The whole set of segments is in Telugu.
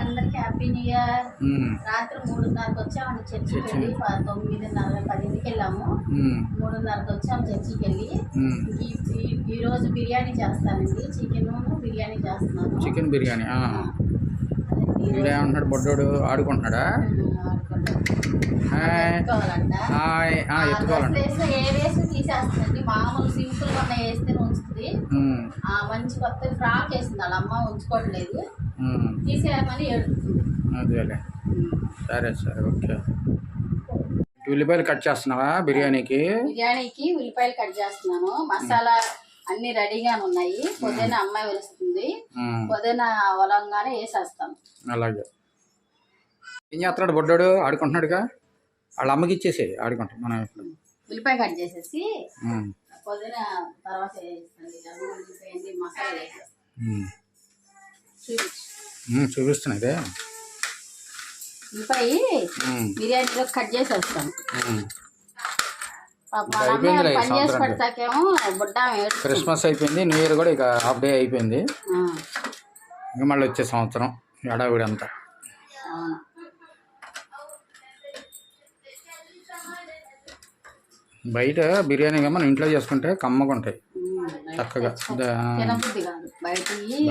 అందరికి హ్యాపీ న్యూ ఇయర్. రాత్రి 3:30కి వచ్చాము చర్చికి వెళ్ళి 9:30 10కి వెళ్ళాము. 3:30కి వచ్చాము చర్చికి వెళ్ళి. ఈ రోజు బిర్యానీ చేస్తానండి. బిర్యానీ చేస్తున్నాను. చికెన్ బిర్యానీ. ఏమంటున్నాడు బొడ్డోడు? ఆడుకుంటున్నాడా? ఎత్తుకోవాలండి. ఏ వేసి తీసేస్తుందండి. మామూలు సింపుల్ గా వేస్తే ఉంచుతుంది. మంచి కొత్త ఫ్రాక్ వేసింది వాళ్ళ అమ్మ, ఉంచుకోవట్లేదు. తీసేయమని ఏడుస్తుంది. అదేలే. సరే సరే ఓకే. ఉల్లిపాయలు కట్ చేస్తున్నావా బిర్యానీకి? ఉల్లిపాయలు కట్ చేస్తున్నాను. మసాలా అన్ని రెడీగానే ఉన్నాయి. పొద్దున అమ్మాయి వెలుస్తుంది. పొద్దున వలంగానే వేసేస్తాను. అలాగే. ఏం చేస్తున్నాడు బొడ్డోడు? ఆడుకుంటున్నాడుగా. వాళ్ళ అమ్మకి ఇచ్చేసి ఆడుకుంటాం మనం. ఉల్లిపాయ కట్ చేసేసి పొద్దున తర్వాత మసాలా చూపిస్తున్నదే. ఉల్లిపాయ బిర్యానీలో కట్ చేసేస్తాను. క్రిస్మస్ అయిపోయింది, న్యూ ఇయర్ కూడా ఇక హాఫ్ డే అయిపోయింది. ఇంకా మళ్ళీ వచ్చే సంవత్సరం ఎడావిడి అంతా. బయట బిర్యానీ మనం ఇంట్లో చేసుకుంటే కమ్మగా ఉంటాయి, చక్కగా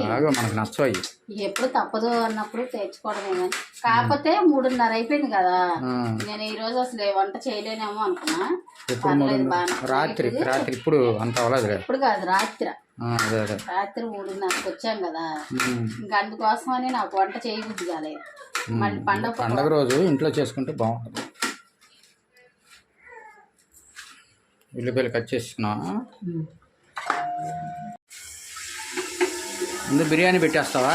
బాగా మనకు నచ్చవు. ఎప్పుడు తప్పదు అన్నప్పుడు తెచ్చుకోవడమే. కానీ కాకపోతే 3:30 అయిపోయింది కదా, నేను ఈ రోజు అసలు వంట చేయలేనేమో అనుకున్నా. రాత్రి ఇప్పుడు అంత అవ్వలేదు. ఇప్పుడు కాదు, రాత్రి 3:30కి వచ్చాం కదా, ఇంకా అందుకోసమని నాకు వంట చేయబుద్ధి కాలేదు. మళ్ళీ పండగ రోజు ఇంట్లో చేసుకుంటే బాగుంటుంది. ఉల్లిపాయలు కట్ చేసుకున్నా. ముందు బిర్యానీ పెట్టేస్తావా?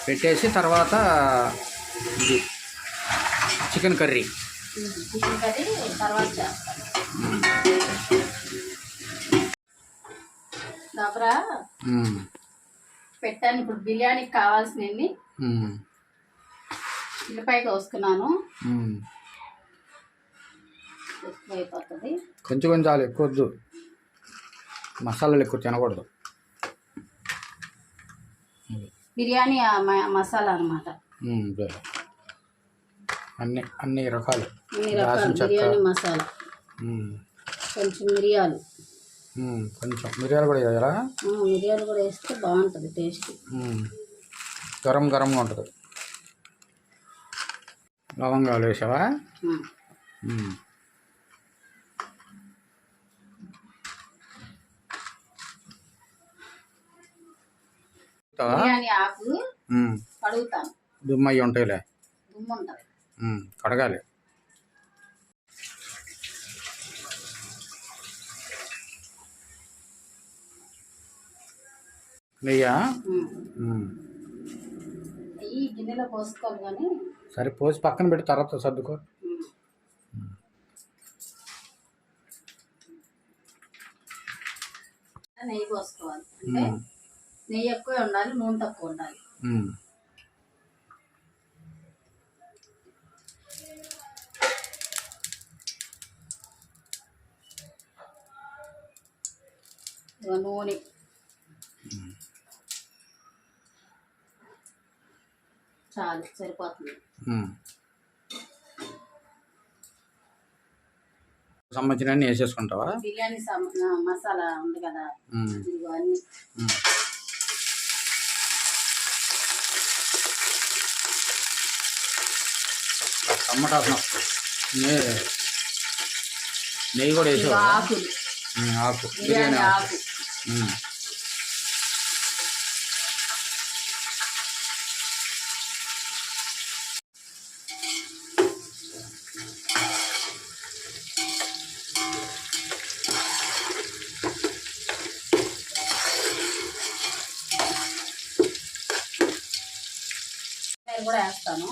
పెట్టేసి తర్వాత ఇది చికెన్ కర్రీ తర్వాత పెట్టాను. ఇప్పుడు బిర్యానీకి కావాల్సినవి ఉల్లిపాయ కోసుకున్నాను. అయిపోతుంది. కొంచెం చాలు, ఎక్కువ వద్దు. మసాలాలు ఎక్కువ తినకూడదు. బిర్యానీ మసాలా అన్నమాట. అన్ని రకాలు బిర్యానీ మసాలా. కొంచెం మిరియాలు కూడా వేయాలా? మిరియాలు కూడా వేస్తే బాగుంటుంది టేస్ట్. గరంగా ఉంటుంది. లవంగాలు వేసావా? బిర్యానీ ఆకు కడుగుతాను. దుమ్మయ్యి ఉంటాయిలే. దుమ్ము ఉంటుంది, కడగాలి. నెయ్యా? నెయ్యి గిన్నెలో పోసుకోవాలి. కానీ సరే పోసి పక్కన పెట్టి తర్వాత సర్దుకో. నెయ్యి పోసుకోవాలి అంటే నెయ్యి ఎక్కువ ఉండాలి, నూనె తక్కువ ఉండాలి. నూనె చాలు, సరిపోతుంది. సంబంధించిన అన్ని వేసేసుకుంటావా? బిర్యానీ మసాలా ఉంది కదా, ఇవన్నీ టమాటా నెయ్యి కూడా వేసావా? ఆకు బిర్యానీ ఆకు. కూడా వేస్తాను.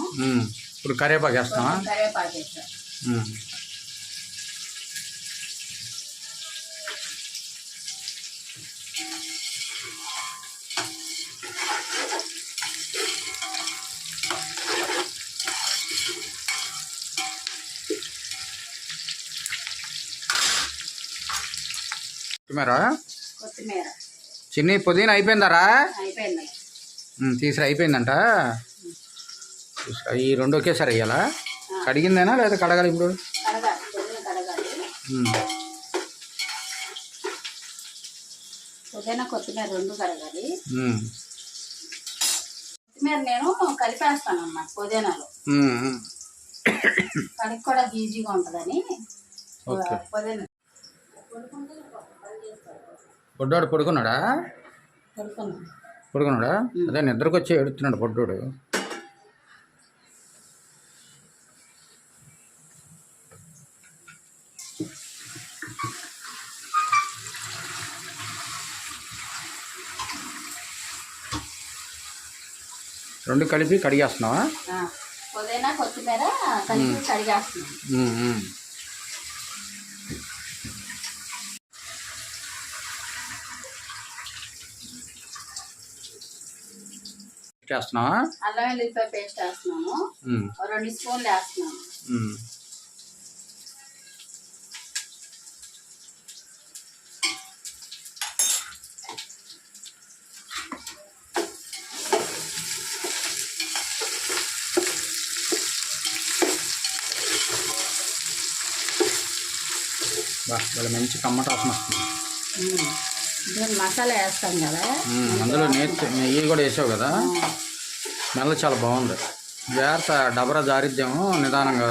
ఇప్పుడు కరివేపాకు వేస్తావా? కరివేపాకు వేస్తా. కొత్తిమీర చిన్ని పుదీనా అయిపోయిందారా? అయిపోయింది. తీసిరా అయిపోయిందంట. ఈ రెండు ఒకేసారి వేయాలా? కడిగిందేనా లేదా కడగాలి ఇప్పుడు? పుదీనా కొత్తిమీర రెండు కడగాలి. కొత్తిమీర నేను కలిపేస్తాను అన్నమాట పుదీనాలో, కడిగి కూడా ఈజీగా ఉంటుందని. పుదీనా పొడ్డోడు పడుకున్నాడా? పడుకున్నాడా? అదే నిద్రకు వచ్చి ఏడుస్తున్నాడు పొడ్డోడు. రెండు కలిపి కడిగేస్తున్నావా? పుదీనా కొత్తిమీర కలిపి కడిగేస్తున్నాను. చేస్తున్నావా? అల్లం వెల్లుల్లిపాయ పేస్ట్ వేస్తున్నాను, 2 స్పూన్లు వేస్తున్నాను. వాళ్ళ మంచి కమ్మట వాసన వస్తుంది. మసాలా వేస్తాం కదా, అందులో నెయ్యి కూడా వేసావు కదా, స్మెల్ చాలా బాగుంది. జాగ్రత్త డబరా జారిద్దాము నిదానంగా.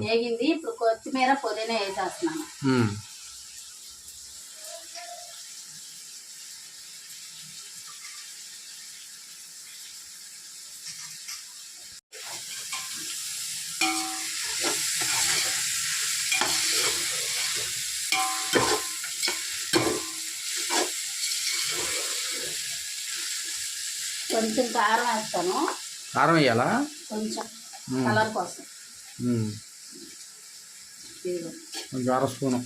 వేగింది. ఇప్పుడు కొత్తిమీర పుదీనా వేసేస్తున్నాను. కొంచెం కారం వేస్తాను. కారం వేయాలా? కొంచెం కలర్ కోసం. కొంచెం అర స్పూను.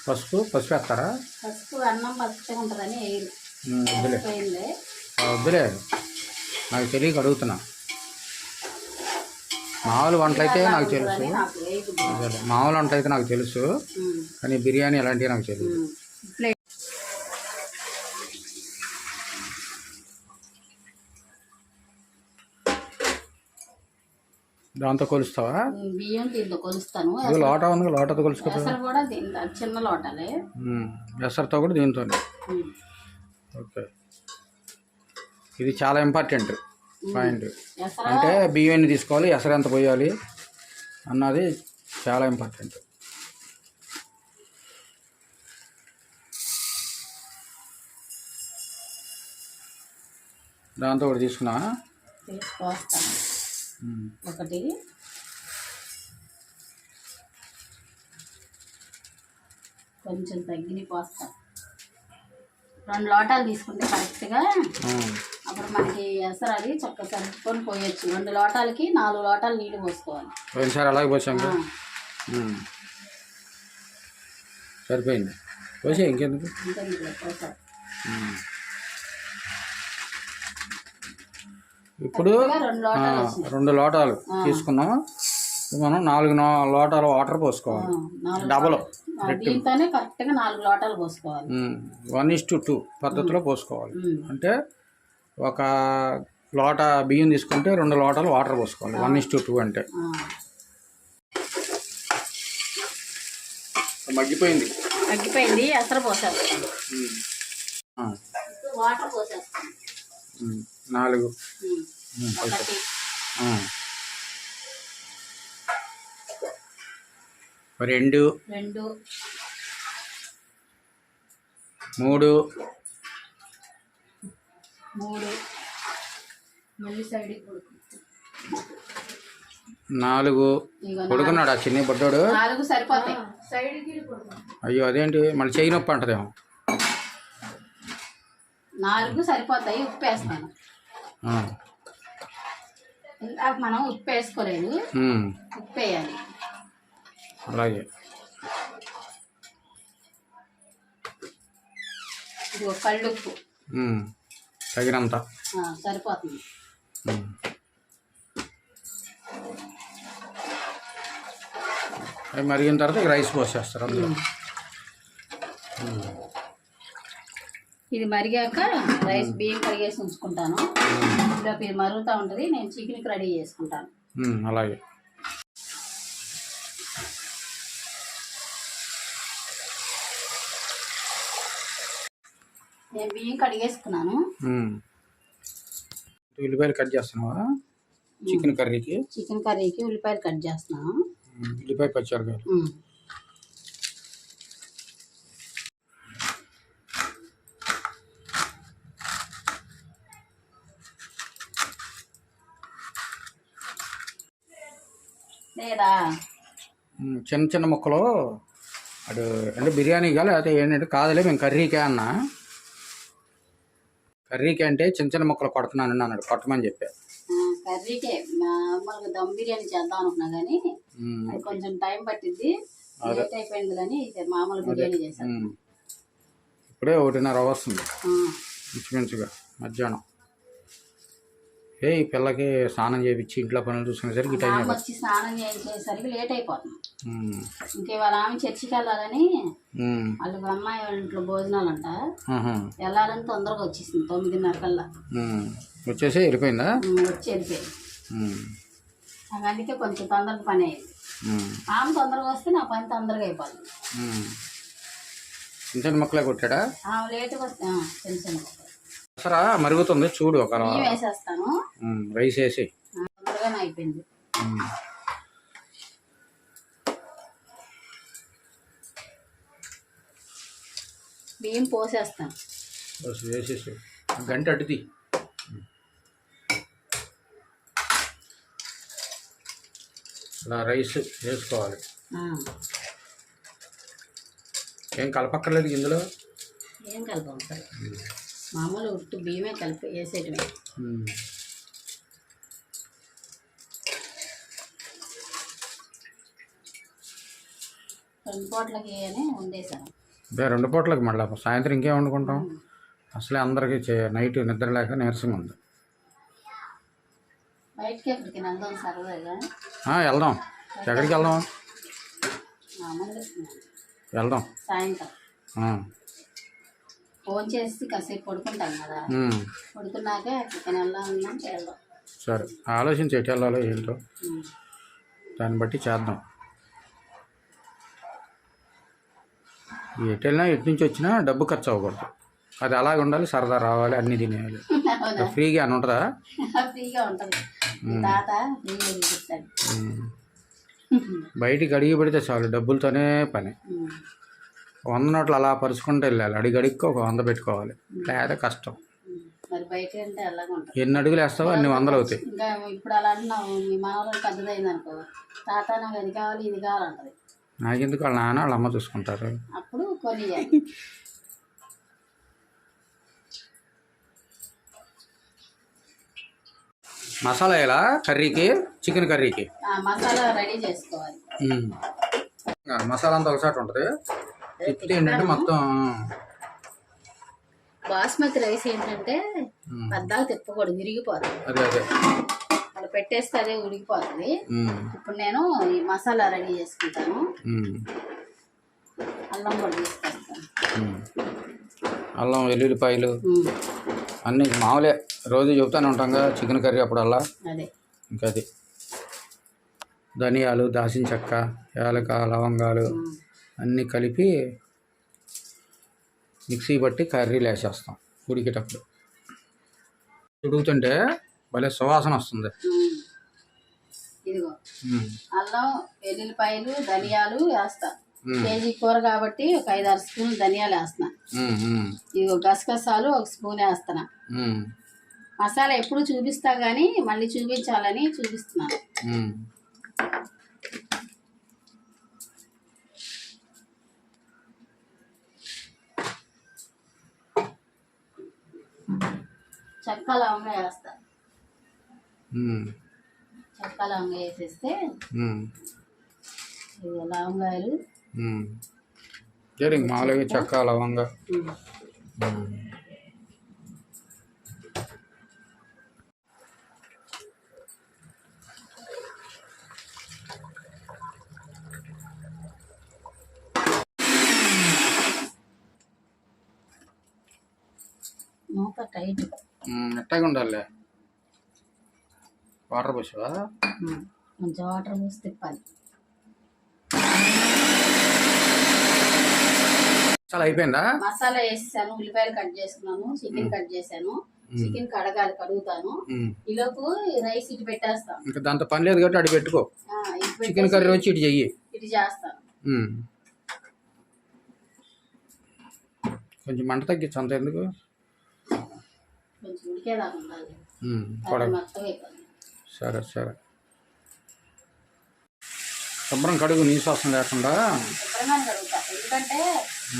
పసుపు వేస్తారా? పసుపు అన్నం పసుపు ఉంటుందని వేయరు. వద్దులే, నాకు తెలియక అడుగుతున్నా. మామూలు వంటలు అయితే నాకు తెలుసు, మామూలు వంటలు అయితే నాకు తెలుసు, కానీ బిర్యానీ అలాంటివి నాకు తెలియదు. దాంతో కొలుస్తావా? బియ్యం దీంతో కొలుస్తాను. లోట ఉంది, లోటతో కొలుసుకో. కూడా చిన్న లోటలే, ఎసరుతో కూడా దీంతో. ఓకే, ఇది చాలా ఇంపార్టెంట్ పాయింట్. అంటే బియ్యాన్ని తీసుకోవాలి, ఎసరు ఎంత పోయాలి అన్నది చాలా ఇంపార్టెంట్. దాంతో కూడా తీసుకున్నా ఒకటి. కొంచెం తగ్గిన పోస్తా. 2 లోటాలు తీసుకుంటే కరెక్ట్గా అప్పుడు మనకి ఎసరు అది చక్కగా సరుపుకొని పోయొచ్చు. 2 లోటాలకి 4 లోటాలు నీళ్ళు పోసుకోవాలి. పోయినసారి అలాగే పోసాం, సరిపోయింది. పోసే ఇంకెందుకు. ఇప్పుడు 2 లోటాలు తీసుకున్నాం, మనం 4 లోటాలు వాటర్ పోసుకోవాలి. డబల్ దీంతోనే కరెక్ట్గా 4 లోటాలు పోసుకోవాలి. 1:2 పద్ధతిలో పోసుకోవాలి. అంటే ఒక లోట బియ్యం తీసుకుంటే 2 లోటాలు వాటర్ పోసుకోవాలి. 1:2 అంటే. మగ్గిపోయింది. ఎసరు పోసేస్తాను, వాటర్ పోసేస్తాను. 4 ఒకటి, 2 3 మళ్ళీ సైడ్ 4. పడుకున్నాడు ఆ చిన్న బొడ్డోడు. 4 సరిపోతాయి. అయ్యో అదేంటి మళ్ళీ చెయ్యి నొప్పి అంటదేమో. 4 సరిపోతాయి. ఉప్పు వేస్తాను. మనం ఉప్పు వేసుకోలేదు, ఉప్పు వేయాలి. అలాగే కళ్ళుప్పు తగినంత సరిపోతుంది. అవి మరిగిన తర్వాత ఇక రైస్ పోసేస్తారు అందులో. ఇది మరిగాక రైస్ బియ్యం కడిగేసి ఉంచుకుంటాను. ఇలా ఇది మరుగుతూ ఉంటుంది, నేను చికెన్కి రెడీ చేసుకుంటాను. అలాగే. నేను బియ్యం కడిగేసుకున్నాను. ఉల్లిపాయలు కట్ చేస్తున్నావా చికెన్ కర్రీకి? చికెన్ కర్రీకి ఉల్లిపాయలు కట్ చేస్తున్నాను. ఉల్లిపాయ పచ్చిమిరపకాయలు. లేదా చిన్న చిన్న ముక్కలు అటు అంటే బిర్యానీగా లేకపోతే ఏంటంటే కాదులే మేము కర్రీకే అన్నా. కర్రీకి అంటే చిన్న చిన్న ముక్కలు కొడుతున్నాను అన్నాడు, కొట్టమని చెప్పారు. కర్రీకే మామూలుగా దమ్ బిర్యానీ చేద్దాం అనుకున్నా కానీ అది కొంచెం టైం పట్టింది, లేట్ అయిపోయింది కానీ మామూలు బిర్యానీ చేశాను. ఇప్పుడే 1:30 వస్తుంది ఇంచుమించుగా మధ్యాహ్నం. ఈ పిల్లకి స్నానం చేయించి ఇంట్లో పనులు చూసుకునేసరికి టైం వచ్చి స్నానం చేసేసరికి లేట్ అయిపోతుంది. ఇంకా వాళ్ళ ఆమె చర్చికి వెళ్ళాలని వాళ్ళకి అమ్మాయి వాళ్ళ ఇంట్లో భోజనాలు అంట, వెళ్ళాలని తొందరగా వచ్చేసింది 9:30 కల్లా వచ్చేసి వెళ్ళిపోయిందా? వచ్చి వెళ్ళిపోయింది. అందుకే కొంచెం తొందరగా పని అయింది. ఆమె తొందరగా వస్తే నా పని తొందరగా అయిపోతుంది. చిన్న చిన్న ముక్కలే కొట్టాడా? లేట్గా వస్తే చిన్న చిన్న ముక్కలు. సరే మరుగుతుంది చూడు. ఒక వేసేస్తాను, రైస్ వేసి తొందరగానే అయిపోయింది. బియ్యం పోసేస్తాను, వేసేసి గంట అడ్డుది. అలా రైస్ వేసుకోవాలి, ఏం కలపక్కర్లేదు ఇందులో. ఏం కలపం సార్, మామూలు ఉట్టు బియ్యమే కలిపి వేసేయటమే. రెండు పూటలకి అని వండేసాను. 2 పూటలకి మళ్ళీ సాయంత్రం ఇంకేం వండుకుంటాం? అసలే అందరికీ నైట్ నిద్ర లేక నీరసంగా ఉంది. బయటకి ఎక్కడికి వెళ్దాం సరదాగా? వెళ్దాం. ఎక్కడికి వెళ్దాం? వెళ్దాం సాయంత్రం. ఫోన్ చేసి కాసేపు పడుకుంటాం కదా, పడుకున్నాక ఎక్కడికి వెళ్దామంటే వెళ్దాం. సరే ఆలోచించి ఎటు వెళ్ళాలో ఏంటో దాన్ని బట్టి చేద్దాం. ఎటు వెళ్ళినా ఎటు నుంచి వచ్చినా డబ్బు ఖర్చు అవ్వకూడదు, అది అలాగే ఉండాలి. సరదా రావాలి, అన్నీ తినేయాలి. ఫ్రీగా అని ఉంటుందా? ఫ్రీగా ఉంటుంది. తాత ఫ్రీగా చూపిస్తాడు. బయటికి అడిగి పెడితే చాలు, డబ్బులతోనే పని. 100 నోట్లు అలా పరుచుకుంటూ వెళ్ళాలి, అడిగడికి ఒక 100 పెట్టుకోవాలి, లేదా కష్టం. మరి బయట అంటే అలాగే ఉంటుంది. ఎన్ని అడుగులు వేస్తావో అన్ని 100 అవుతాయి. ఇంకా ఇప్పుడు అలా అంటున్నావు, మీ మామూలు పెద్దదైంది అనుకో, తాత నాకు అది కావాలి ఇది కావాలంటది. నాకెందుకు, వాళ్ళ నాన్న వాళ్ళ అమ్మ చూసుకుంటారు. అప్పుడు కొని మసాలా ఎలా కర్రీకి, చికెన్ కర్రీకి మసాలా రెడీ చేసుకోవాలి. మసాలా అంతా ఒకసారి ఉంటుంది. తిప్పితే ఏంటంటే మొత్తం బాస్మతి రైస్ ఏంటంటే పెద్దగా తిప్పకూడదు, విరిగిపోతుంది. అదే అదే అలా పెట్టేస్తే అదే ఉడికిపోతుంది. ఇప్పుడు నేను ఈ మసాలా రెడీ చేసుకుంటాను. అల్లం కూడా తీసుకొస్తాను. అల్లం వెల్లుల్లిపాయలు అన్నీ మామూలే, రోజు చెబుతానే ఉంటాం కదా చికెన్ కర్రీ అప్పుడల్లా. అదే ఇంకా అది ధనియాలు, దాల్చిన చెక్క, యాలక, లవంగాలు అన్నీ కలిపి మిక్సీ పట్టి కర్రీలు వేసేస్తాం. ఉడికేటప్పుడు ఉడుకుతుంటే భలే సువాసన వస్తుంది. ఇదిగో అల్లం, వెల్లుల్లిపాయలు, ధనియాలు వేస్తా. కేజీ కూర కాబట్టి ఒక 5-6 స్పూన్లు ధనియాలు వేస్తున్నా. ఇదిగో గసగసాలు 1 స్పూన్ వేస్తున్నా. మసాలా ఎప్పుడు చూపిస్తా కానీ మళ్ళీ చూపించాలని చూపిస్తున్నాను. చెక్క లవంగా వేస్తా. చెక్క లవంగా వేసేస్తే లవంగాయలు మామూలుగా చెక్క లవంగా మూత టైట్. మెత్తగా ఉండాలి. వాటర్ పోసావా? కొంచెం వాటర్ పోసి తిప్పాలి. చాలా అయిపోయిందా? మసాలా వేసేసాను, ఉల్లిపాయలు కట్ చేసుకున్నాను, చికెన్ కట్ చేశాను. చికెన్ కడగాలి, కడుగుతాను. ఈలోపు రైస్ ఇటు పెట్టేస్తాను. ఇంకా దాంతో పని లేదు కాబట్టి అటు పెట్టుకో. చికెన్ కర్రీ వచ్చి ఇటు చెయ్యి. ఇటు చేస్తాను. కొంచెం మంట తగ్గించు. అంత ఎందుకు? కొంచెం ఉడికేదాకా ఉండాలి. సరే సరే. శుభ్రం కడుగు, నీ శ్వాసం లేకుండా. శుభ్రంగా కడుగుతా, ఎందుకంటే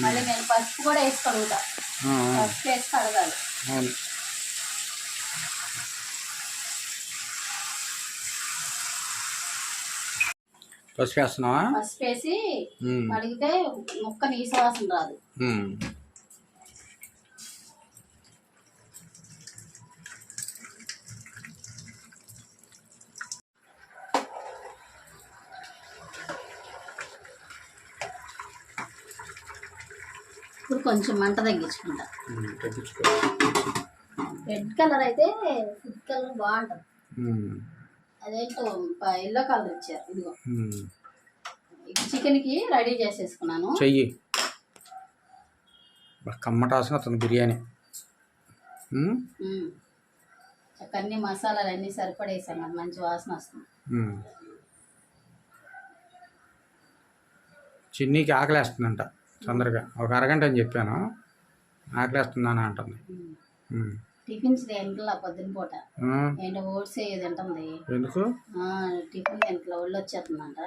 మళ్ళీ నేను పసుపు కూడా వేసి కడుగుతా. పసుపు వేసి కడగాలి. అవును. పసుపు వేస్తున్నావా? పసుపు వేసి కడిగితే ముక్క నీ శ్వాసం రాదు. ఇప్పుడు కొంచెం మంట తగ్గించుకుంటా. రెడ్ కలర్ అయితే ఫుడ్ కలర్ బాగుంటుంది. అదేంటో ఎల్లో కలర్ ఇచ్చారు. ఇదిగో చికెన్ కి రెడీ చేసేసుకున్నాను. చెయ్యి. కమ్మటాసిన అతను బిర్యానీ. అన్ని మసాలాలు అన్నీ సరిపడేసాను, అది మంచి వాసన వస్తుంది. చిన్నీకి ఆకలేస్తుందంట తొందరగా. ఒక అరగంట అని చెప్పాను, ఆకలేస్తుందని అంటుంది. టిఫిన్స్ తింటలా పొద్దున పూట. ఏంటో ఓట్స్ ఏది తింటుంది. ఎందుకు? టిఫిన్ తింటలా, ఒళ్ళు వచ్చేస్తుందంట.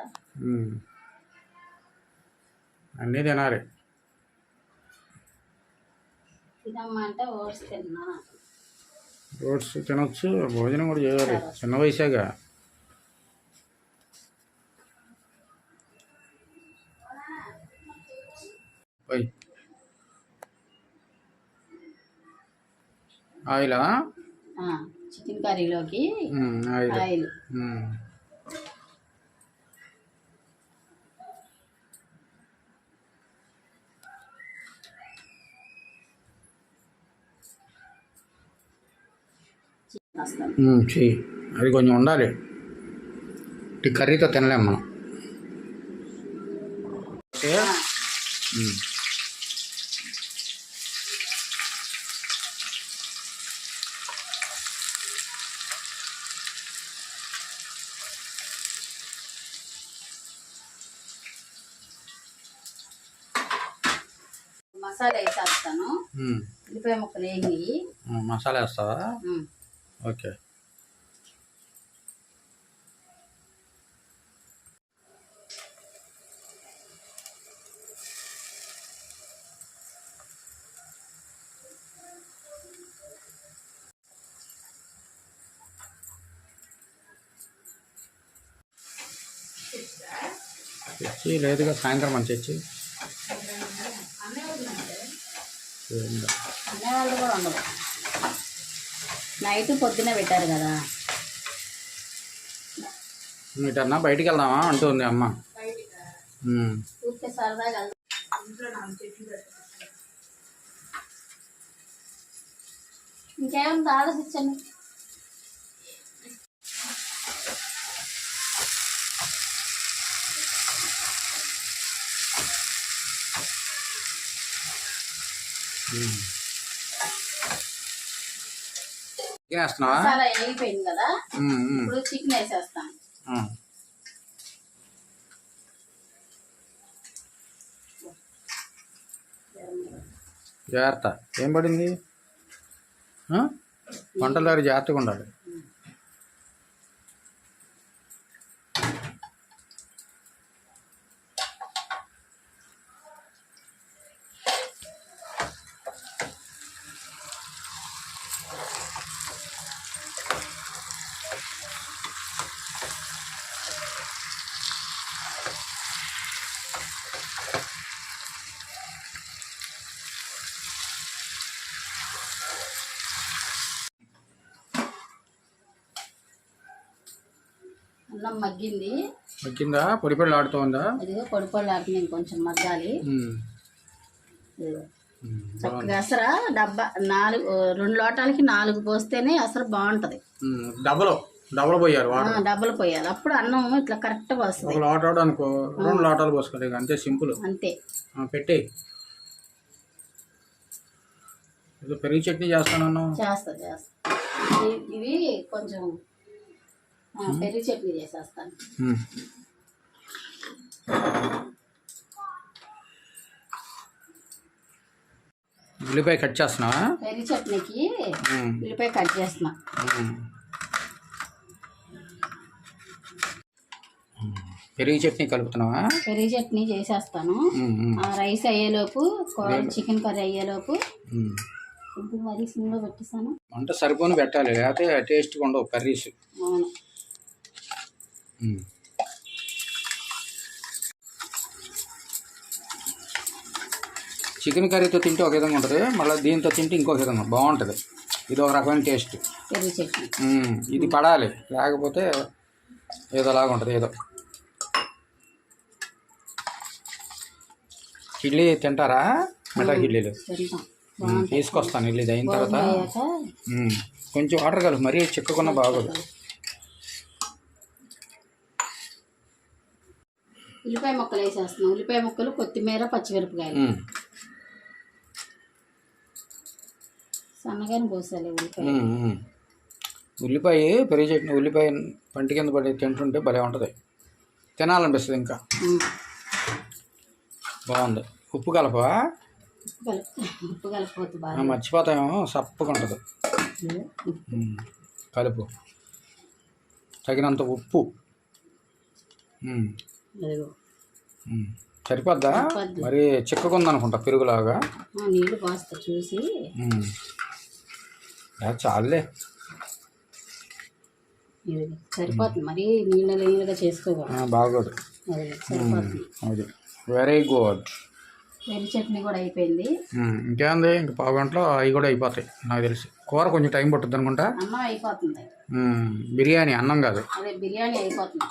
అన్నీ తినాలి. తినమ్మా అంటే ఓట్స్ తిన్నాను. ఓట్స్ తినొచ్చు, భోజనం కూడా చేయాలి. చిన్న వయసేగా. పోయి ఆయిలా? చికెన్ కర్రీలోకి ఆయిల్. చెయ్యి. అది కొంచెం ఉండాలి, ఈ కర్రీతో తినలేము మనం. మసాలా వేసేస్తాను. ఉల్లిపాయ ముక్కలు వేగి. మసాలా వేస్తావా? ఓకే. తెచ్చి లేదుగా, సాయంత్రం మంచి తెచ్చి. అనేవాళ్ళు కూడా ఉండదు. నైట్ పొద్దునే పెట్టారు కదా. ఇటన్నా బయటికి వెళ్దామా అంటుంది అమ్మ. ఊరికే సరదాగా ఇంకేముంది ఆలోచించండి. మసాలా వేగిపోయింది కదా, ఇప్పుడు చికెన్ వేసేస్తాను. జాగ్రత్త. ఏం పడింది? వంటల దగ్గర జాగ్రత్తగా ఉండాలి. అన్నం మగ్గింది. మగ్గిందా? పొడి పొడి ఆడుతుందా? అదిగో పొడి పొడి ఆడుతుంది, కొంచెం మగ్గాలి. చక్కగా అసలు డబ్బా 2 లోటాలకి 4 పోస్తేనే అసలు బాగుంటుంది. డబల్ పోయారు డబ్బలు పోయాలి, అప్పుడు అన్నం ఇట్లా కరెక్ట్గా వస్తుంది. ఒక లోటాడు అనుకో 2 లోటాలు పోసుకోండి, అంతే సింపుల్. అంతే పెట్టి పెరుగు చట్నీ చేస్తాను. చేస్తా ఇవి కొంచెం పెరుగు చట్నీ చేసేస్తాను. ఉల్లిపాయ కట్ చేస్తున్నావా? పెరుగు చట్నీకి ఉల్లిపాయ కట్ చేస్తున్నా. పెరుగు చట్నీ కలుపుతున్నావా? పెరుగు చట్నీ చేసేస్తాను. రైస్ అయ్యేలోపు, చికెన్ కర్రీ అయ్యేలోపు ఇప్పుడు మరీ సిమ్లో పెట్టేస్తాను. అంటే సరిపోను పెట్టాలి, లేకపోతే టేస్ట్గా ఉండవు కర్రీస్. అవును. చికెన్ కర్రీతో తింటే ఒక విధంగా ఉంటుంది, మళ్ళీ దీంతో తింటే ఇంకొక విధంగా బాగుంటుంది. ఇది ఒక రకమైన టేస్ట్. పెరుగు చట్నీ ఇది పడాలి, లేకపోతే ఏదోలాగా ఉంటుంది. ఏదో ఇడ్లీ తింటారా? మిఠాయి ఇడ్లీలు తీసుకొస్తాను. ఇడ్లీ అయిన తర్వాత కొంచెం వాటర్ కలుపు, మరీ చిక్కకున్న బాగోదు. ఉల్లిపాయ ముక్కలు వేసేస్తున్నాం. ఉల్లిపాయ ముక్కలు, కొత్తిమీర, పచ్చిమిరపకాయలు సన్నగానే పోసాలి. ఉల్లిపాయ పెరుగు చట్నీ, ఉల్లిపాయ పంటి కింద పడి తింటుంటే భలే ఉంటుంది, తినాలనిపిస్తుంది. ఇంకా బాగుంది. ఉప్పు కలపవా? ఉప్పు కలపవద్దు, బాగా మర్చిపోతామేమో, సప్పగా ఉంటుంది. కలుపు తగినంత ఉప్పు. సరిపోద్దా? మరి చిక్కగా ఉందనుకుంటా పెరుగులాగా. నీళ్ళు పోస్తా చూసి. చాలులే, సరిపోతుంది. మరి నీళ్ళగా చేసుకోవాలి, బాగోదు. అది వెరీ గుడ్. పెరుగు చట్నీ కూడా అయిపోయింది. ఇంకేంది, ఇంక పావు గంటలో అవి కూడా అయిపోతాయి నాకు తెలిసి. కూర కొంచెం టైం పట్టుద్ది అనుకుంటా. అన్నం అయిపోతుంది. బిర్యానీ అన్నం కాదు, అదే బిర్యానీ అయిపోతుంది.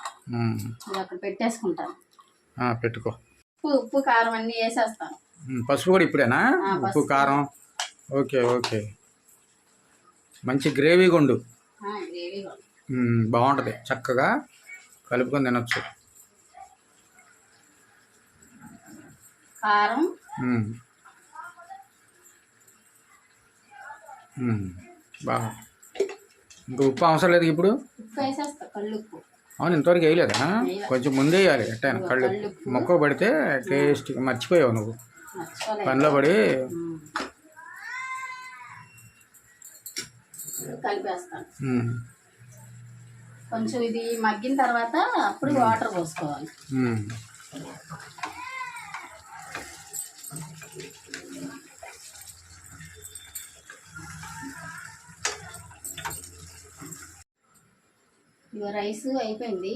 అక్కడ పెట్టేసుకుంటాను. పెట్టుకో. ఉప్పు కారం అన్నీ వేసేస్తాను. పసుపు కూడా ఇప్పుడేనా? ఉప్పు కారం. Okay okay. మంచి గ్రేవీగా ఉండు, బాగుంటుంది. చక్కగా కలుపుకొని తినొచ్చు. కారం బాగా. ఇంకా ఉప్పు అవసరం లేదు ఇప్పుడు. ఉప్పు వేసేస్తా, కళ్ళుప్పు. అవును, ఇంతవరకు వేయలేదా? కొంచెం ముందే వేయాలి. ఎట్టయినా కళ్ళు మొక్క పడితే టేస్ట్ మర్చిపోయావు నువ్వు, పనిలో పడి. కలిపేస్తాను. కొంచెం ఇది మగ్గిన తర్వాత అప్పుడు వాటర్ పోసుకోవాలి. రైస్ అయిపోయింది.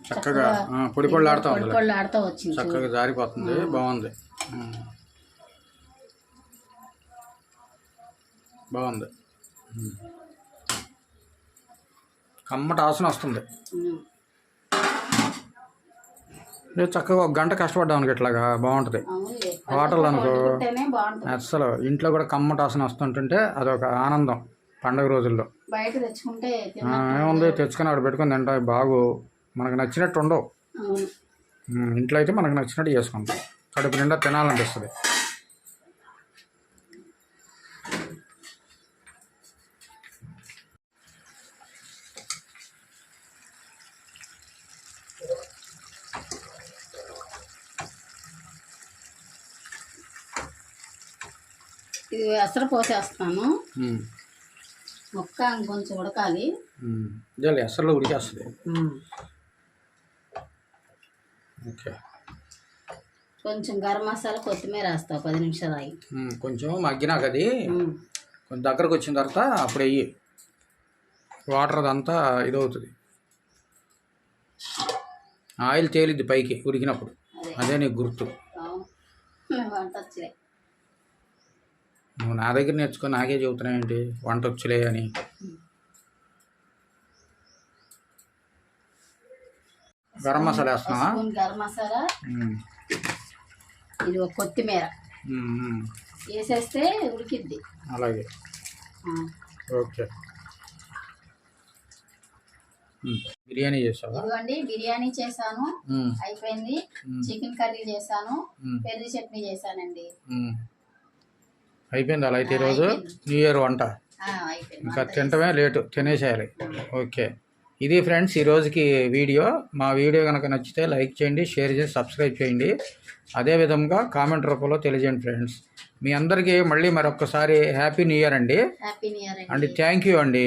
చక్కగా పొడి పొడిలాడుతూ వచ్చింది, చక్కగా జారిపోతుంది. బాగుంది, బాగుంది. కమ్మట ఆసన వస్తుంది. చక్కగా 1 గంట కష్టపడ్డాం అనుకో, ఇట్లాగా బాగుంటుంది. హోటల్ అనుకో అసలు ఇంట్లో కూడా కమ్మట ఆసన వస్తుంటుంటే అదొక ఆనందం పండగ రోజుల్లో. బయట తెచ్చుకుంటే ఏముంది, తెచ్చుకొని అక్కడ పెట్టుకొని తింటా బాగు. మనకు నచ్చినట్టు ఉండవు. ఇంట్లో అయితే మనకు నచ్చినట్టు చేసుకుంటాం, కడుపు నిండా తినాలనిపిస్తుంది. ఇది ఎసరు పోసేస్తాను. మొక్క కొంచెం ఉడకాలి. ఎసరులో ఉడికేస్తుంది. ఓకే. కొంచెం గరం మసాలా, కొత్తిమీర వేస్తావు 10 నిమిషాలు ఆగి. కొంచెం మగ్గినాక అది కొంచెం దగ్గరకు వచ్చిన తర్వాత అప్పుడు వెయ్యి. వాటర్ అదంతా ఇదవుతుంది, ఆయిల్ తేలిద్ది పైకి ఉడికినప్పుడు. అదే నీకు గుర్తు. వంట వచ్చలే, నువ్వు నా దగ్గర నేర్చుకొని నాకే చెబుతున్నావేంటి వంట వచ్చలే అని. గరం మసాలా వేస్తున్నావా? గరం మసాలా, ఇది ఒక కొత్తిమీర, వేసేస్తే ఉడికిద్ది. అలాగే ఓకే. బిర్యానీ చేసావా? ఇదిగోండి బిర్యానీ చేశాను, అయిపోయింది. చికెన్ కర్రీ చేశాను, పెరుగు చట్నీ చేశానండి. అయిపోయింది. అలా అయితే ఈరోజు న్యూ ఇయర్ వంట ఇంకా తింటమే లేటు, తినేసేయాలి. ఓకే, ఇది ఫ్రెండ్స్ ఈరోజుకి వీడియో. మా వీడియో కనుక నచ్చితే లైక్ చేయండి, షేర్ చేసి సబ్స్క్రైబ్ చేయండి. అదేవిధంగా కామెంట్ రూపంలో తెలియజేయండి ఫ్రెండ్స్. మీ అందరికీ మళ్ళీ మరొకసారి హ్యాపీ న్యూ ఇయర్ అండి. హ్యాపీ న్యూ ఇయర్ అండి. థ్యాంక్ యూ అండి.